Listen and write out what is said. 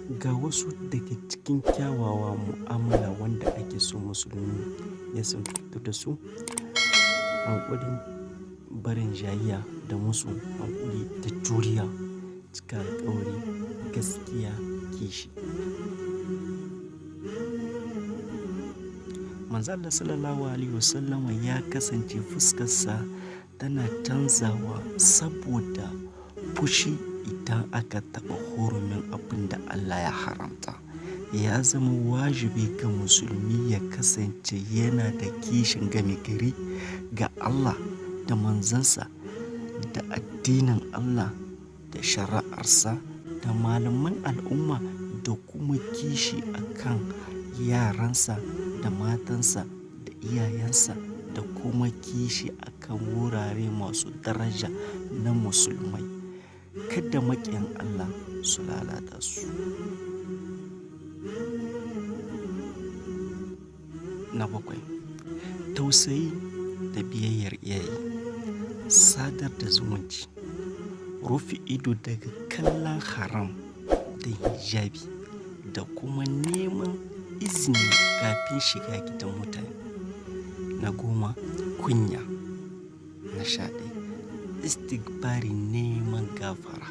Ga wasu daga cikin kyawawa mu'amala wanda ake so musulmi ya sifantu da su: haƙuri, barin jayayya da musu, haƙuri da juriya, cika alƙawari, gaskiya, kishi. Manzon Allah Sallallahu Alaihi Wasallama ya kasance fuskarsa tana canzawa saboda fushi idan aka taɓa hurumin abin da Allah ya haramta. Ya zama wajibi ga musulmi ya kasance yana da kishin game gari ga Allah da manzansa, da addinin Allah, da shari'arsa, da malaman al'umma, da kuma kishi akan yaransa da matansa da iyayensa, da kuma kishi akan wurare masu daraja na musulmai. Kada maƙiyan Allah su lalata su. Na 7, tausayi da biyayyar iyaye, sadar da zumunci, rufe ido daga kallon haram da hijabi, da kuma neman izini kafin shiga gidan mutane. Na 10, kunya. Na 11, istighfari, neman gafara.